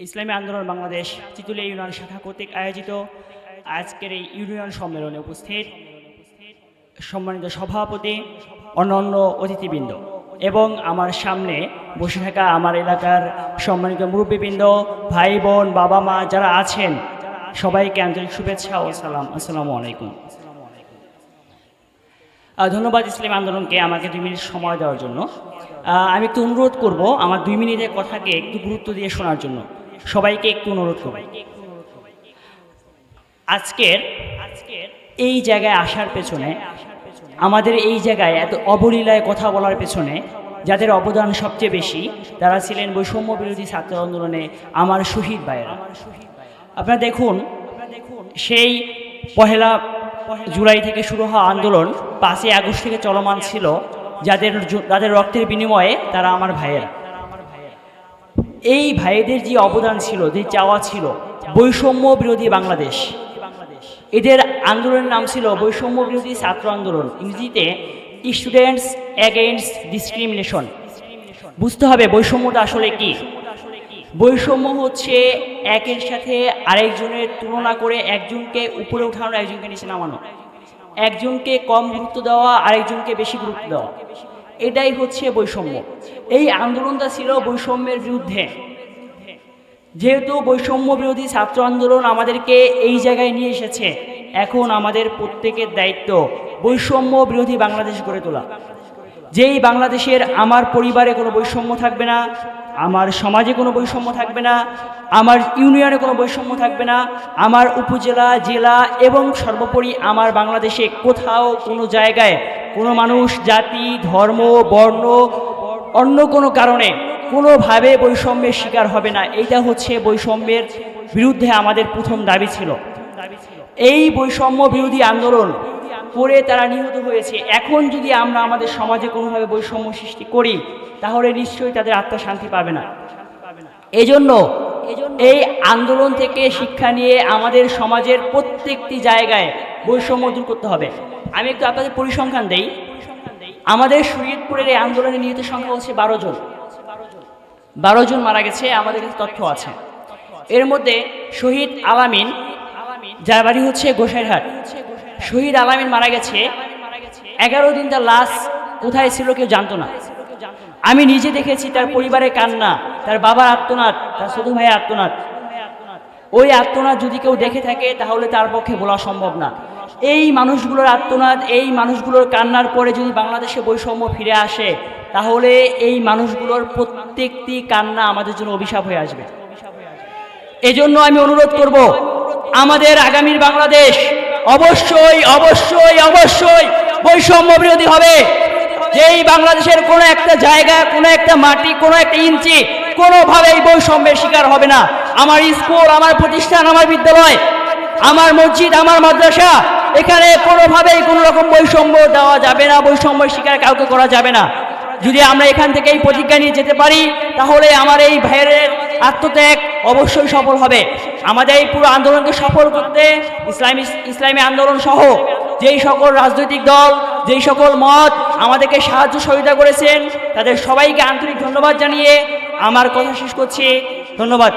ইসলামী আন্দোলন বাংলাদেশ চিতুলিয়া ইউনিয়ন শাখা কর্তৃক আয়োজিত আজকের এই ইউনিয়ন সম্মেলনে উপস্থিত সম্মানিত সভাপতি, অন্যান্য অতিথিবৃন্দ এবং আমার সামনে বসে থাকা আমার এলাকার সম্মানিত মুরব্বীবৃন্দ, ভাই বোন, বাবা মা যারা আছেন, সবাইকে আন্তরিক শুভেচ্ছা ও সালাম। আসসালামু আলাইকুম। ধন্যবাদ ইসলামী আন্দোলনকে আমাকে 2 মিনিট সময় দেওয়ার জন্য। আমি একটু অনুরোধ করব আমার 2 মিনিটের কথাকে একটু গুরুত্ব দিয়ে শোনার জন্য। সবাইকে একটু অনুরোধ করব। আজকের এই জায়গায় আসার পেছনে, আমাদের এই জায়গায় এত অবলীলায় কথা বলার পেছনে যাদের অবদান সবচেয়ে বেশি, তারা ছিলেন বৈষম্য বিরোধী ছাত্র আন্দোলনে আমার শহীদ ভাইয়েরা। আপনারা দেখুন, সেই 1 জুলাই থেকে শুরু হওয়া আন্দোলন 5ই আগস্ট থেকে চলমান ছিল, যাদের রক্তের বিনিময়ে তারা আমার ভাইয়েরা। এই ভাইদের যে অবদান ছিল, যে চাওয়া ছিল বৈষম্য বিরোধী বাংলাদেশ। এদের আন্দোলনের নাম ছিল বৈষম্য বিরোধী ছাত্র আন্দোলন, ইংরেজিতে স্টুডেন্টস এগেইনস্ট ডিসক্রিমিনেশন। বুঝতে হবে বৈষম্যটা আসলে কি। বৈষম্য হচ্ছে একের সাথে আরেকজনের তুলনা করে একজনকে উপরে উঠানো, একজনকে নিচে নামানো, একজনকে কম গুরুত্ব দেওয়া, আরেকজনকে বেশি গুরুত্ব দেওয়া, এটাই হচ্ছে বৈষম্য। এই আন্দোলনটা ছিল বৈষম্যের বিরুদ্ধে। যেহেতু বৈষম্য বিরোধী ছাত্র আন্দোলন আমাদেরকে এই জায়গায় নিয়ে এসেছে, এখন আমাদের প্রত্যেকের দায়িত্ব বৈষম্য বিরোধী বাংলাদেশ গড়ে তোলা। যেই বাংলাদেশের আমার পরিবারে কোনো বৈষম্য থাকবে না, আমার সমাজে কোনো বৈষম্য থাকবে না, আমার ইউনিয়নে কোনো বৈষম্য থাকবে না, আমার উপজেলা, জেলা এবং সর্বোপরি আমার বাংলাদেশে কোথাও কোনো জায়গায় কোনো মানুষ জাতি, ধর্ম, বর্ণ, অন্য কোনো কারণে কোনোভাবে বৈষম্যের শিকার হবে না। এইটা হচ্ছে বৈষম্যের বিরুদ্ধে আমাদের প্রথম দাবি ছিল। এই বৈষম্য বিরোধী আন্দোলন করে তারা নিহত হয়েছে। এখন যদি আমরা আমাদের সমাজে কোনোভাবে বৈষম্য সৃষ্টি করি, তাহলে নিশ্চয়ই তাদের আত্মা শান্তি পাবে না। এজন্য এই আন্দোলন থেকে শিক্ষা নিয়ে আমাদের সমাজের প্রত্যেকটি জায়গায় বৈষম্য দূর করতে হবে। আমি একটু আপনাদের পরিসংখ্যান দেই। আমাদের শরীয়তপুরের এই আন্দোলনে নিহত সংখ্যা হচ্ছে 12 জন। 12 জন মারা গেছে, আমাদের কাছে তথ্য আছে। এর মধ্যে শহীদ আলামিন, যার বাড়ি হচ্ছে গোসাইরহাট, শহীদ আলামিন মারা গেছে। 11 দিন তার লাশ কোথায় ছিল কেউ জানতো না। আমি নিজে দেখেছি তার পরিবারের কান্না, তার বাবার আর্তনাদ, তার ছোট ভাইয়ের আর্তনাদ। ওই আর্তনাদ যদি কেউ দেখে থাকে তাহলে তার পক্ষে বলা সম্ভব না। এই মানুষগুলোর আর্তনাদ, এই মানুষগুলোর কান্নার পরে যদি বাংলাদেশে বৈষম্য ফিরে আসে, তাহলে এই মানুষগুলোর প্রত্যেকটি কান্না আমাদের জন্য অভিশাপ হয়ে আসবে। এজন্য আমি অনুরোধ করব, আমাদের আগামীর বাংলাদেশ অবশ্যই অবশ্যই অবশ্যই বৈষম্য বিরোধী হবে। যেই বাংলাদেশের কোনো একটা জায়গা, কোনো একটা মাটি, কোনো একটা ইঞ্চি কোনোভাবেই বৈষম্যের শিকার হবে না। আমার স্কুল, আমার প্রতিষ্ঠান, আমার বিদ্যালয়, আমার মসজিদ, আমার মাদ্রাসা, এখানে কোনোভাবেই কোনো রকম বৈষম্য দেওয়া যাবে না, বৈষম্যের শিকার কাউকে করা যাবে না। যদি আমরা এখান থেকে এই প্রতিজ্ঞা নিয়ে যেতে পারি, তাহলে আমার এই ভাইয়ের আত্মত্যাগ অবশ্যই সফল হবে। আমাদের এই পুরো আন্দোলনকে সফল করতে ইসলামী আন্দোলন সহ যেই সকল রাজনৈতিক দল, যেই সকল মত আমাদেরকে সাহায্য সহযোগিতা করেছেন, তাদের সবাইকে আন্তরিক ধন্যবাদ জানিয়ে আমার কথা শেষ করছি। ধন্যবাদ।